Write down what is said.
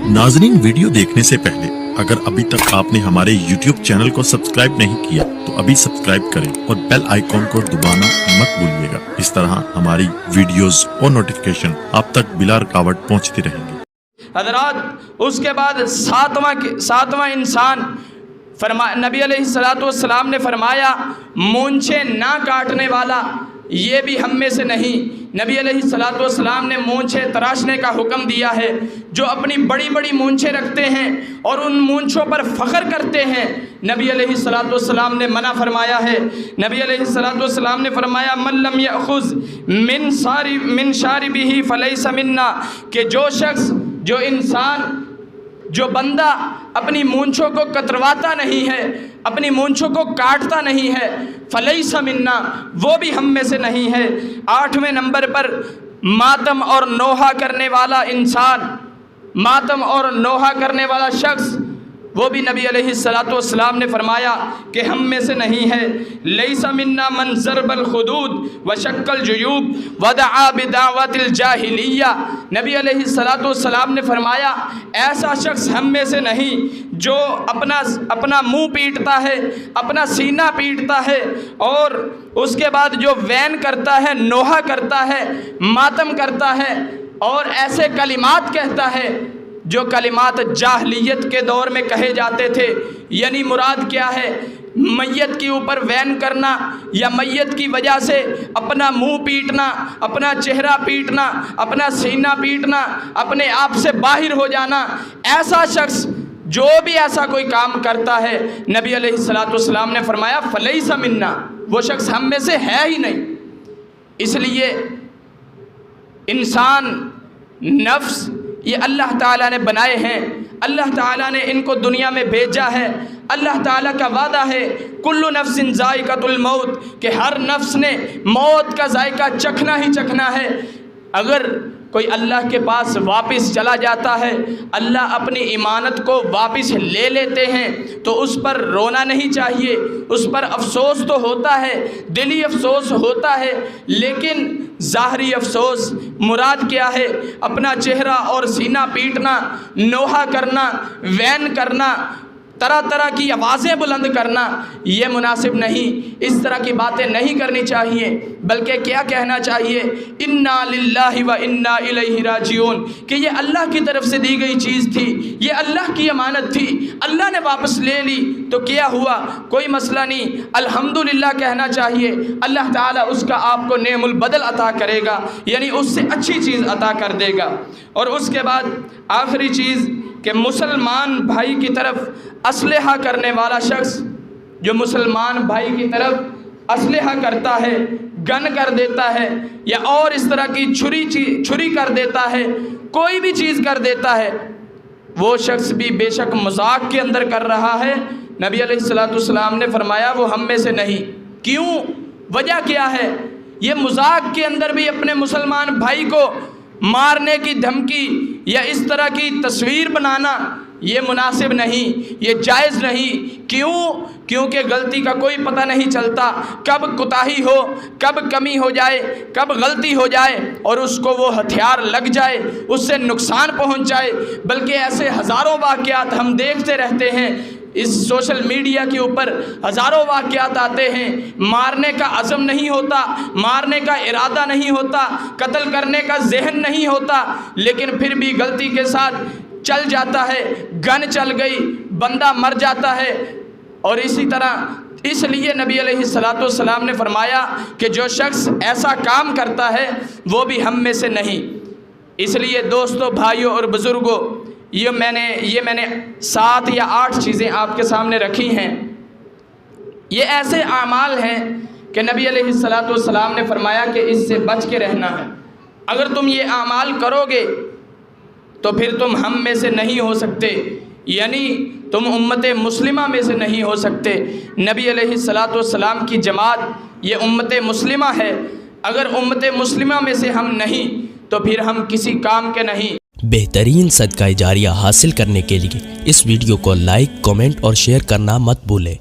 नाज़रीन, वीडियो देखने से पहले अगर अभी तक आपने हमारे YouTube चैनल को सब्सक्राइब नहीं किया तो अभी सब्सक्राइब करें और बेल आइकॉन को दबाना मत भूलिएगा। इस तरह हमारी वीडियोस और नोटिफिकेशन आप तक बिला रुकावट पहुंचती रहेंगी। हज़रात, उसके बाद सातवां इंसान नबी अलैहिस्सलातु वस्सलाम ने फरमाया, मूंछें ना काटने वाला ये भी हम में से नहीं। नबी अलैहिस्सलातु वस्सलाम ने मूंछें तराशने का हुक्म दिया है। जो अपनी बड़ी बड़ी मूंछें रखते हैं और उन मूंछों पर फ़ख्र करते हैं, नबी अलैहिस्सलातु वस्सलाम ने मना फरमाया है। नबी अलैहिस्सलातु वस्सलाम ने फरमाया, मन लम यअख़ुज़ मिन शारिबिही फलैसा मिन्ना, कि जो शख्स, जो इंसान, जो बंदा अपनी मूंछों को कतरवाता नहीं है, अपनी मूंछों को काटता नहीं है, फलैसा मिन्ना, वो भी हम में से नहीं है। 8वें नंबर पर मातम और नोहा करने वाला इंसान, मातम और नोहा करने वाला शख्स, वो भी नबी अलैहिस्सलातु वस्सलाम ने फरमाया कि हम में से नहीं है। लैसा मिन्ना मन ज़रबल खुदूद व शक्कल जुयूब वदआ बिदावतिल जाहिलिया। नबी अलैहिस्सलातु वस्सलाम ने फरमाया, ऐसा शख्स हम में से नहीं जो अपना मुंह पीटता है, अपना सीना पीटता है और उसके बाद जो वैन करता है, नोहा करता है, मातम करता है और ऐसे कलिमात कहता है जो कलिमात जाहलियत के दौर में कहे जाते थे। यानी मुराद क्या है? मैयत के ऊपर वैन करना या मैयत की वजह से अपना मुंह पीटना, अपना चेहरा पीटना, अपना सीना पीटना, अपने आप से बाहर हो जाना। ऐसा शख्स जो भी ऐसा कोई काम करता है, नबी अलैहिस्सलातु वस्सलाम ने फरमाया, फलैसा मिन्ना, वो शख्स हम में से है ही नहीं। इसलिए इंसान, नफ्स, ये अल्लाह ताला ने बनाए हैं, अल्लाह ताला ने इनको दुनिया में भेजा है। अल्लाह ताला का वादा है, कुल्लु नफ्सिन ज़ाइक़तुल मौत, कि हर नफ्स ने मौत का जायका चखना ही चखना है। अगर कोई अल्लाह के पास वापस चला जाता है, अल्लाह अपनी इमानत को वापस ले लेते हैं, तो उस पर रोना नहीं चाहिए, उस पर अफसोस तो होता है, दिली अफसोस होता है, लेकिन ज़ाहरी अफसोस मुराद क्या है? अपना चेहरा और सीना पीटना, नोहा करना, वैन करना, तरह तरह की आवाज़ें बुलंद करना, ये मुनासिब नहीं। इस तरह की बातें नहीं करनी चाहिए, बल्कि क्या कहना चाहिए? इन्ना लिल्लाहि व इन्ना इलैहि राजिऊन, कि ये अल्लाह की तरफ से दी गई चीज़ थी, ये अल्लाह की अमानत थी, अल्लाह ने वापस ले ली तो क्या हुआ, कोई मसला नहीं, अल्हम्दुलिल्लाह कहना चाहिए। अल्लाह ताला उसका आपको नेमुल बदल अता करेगा, यानी उससे अच्छी चीज़ अता कर देगा। और उसके बाद आखिरी चीज़ कि मुसलमान भाई की तरफ असलहा करने वाला शख्स, जो मुसलमान भाई की तरफ असलहा करता है, गन कर देता है या और इस तरह की छुरी कर देता है, कोई भी चीज़ कर देता है, वो शख्स भी बेशक मजाक के अंदर कर रहा है। नबी अलैहिस्सलातु वस्सलाम ने फरमाया, वो हम में से नहीं। क्यों? वजह क्या है? ये मजाक के अंदर भी अपने मुसलमान भाई को मारने की धमकी या इस तरह की तस्वीर बनाना, ये मुनासिब नहीं, ये जायज़ नहीं। क्यों? क्योंकि गलती का कोई पता नहीं चलता, कब कोताही हो, कब कमी हो जाए, कब गलती हो जाए और उसको वो हथियार लग जाए, उससे नुकसान पहुंच जाए। बल्कि ऐसे हज़ारों वाक़यात हम देखते रहते हैं, इस सोशल मीडिया के ऊपर हज़ारों वाक़यात आते हैं। मारने का अज़म नहीं होता, मारने का इरादा नहीं होता, कत्ल करने का ज़हन नहीं होता, लेकिन फिर भी गलती के साथ चल जाता है, गन चल गई, बंदा मर जाता है। और इसी तरह इसलिए नबी अलैहिस्सलातु वस्सलाम ने फरमाया कि जो शख्स ऐसा काम करता है वो भी हम में से नहीं। इसलिए दोस्तों, भाइयों और बुज़ुर्गों, ये मैंने 7 या 8 चीज़ें आपके सामने रखी हैं। ये ऐसे आमाल हैं कि नबी अलैहिस्सलातु वस्सलाम ने फरमाया कि इससे बच के रहना है। अगर तुम ये आमाल करोगे तो फिर तुम हम में से नहीं हो सकते, यानी तुम उम्मत मुस्लिमा में से नहीं हो सकते। नबी अलैहिस्सलातु वस्सलाम की जमात ये उम्मत मुस्लिमा है। अगर उम्मत मुस्लिमा में से हम नहीं तो फिर हम किसी काम के नहीं। बेहतरीन सदका जारिया हासिल करने के लिए इस वीडियो को लाइक, कमेंट और शेयर करना मत भूलें।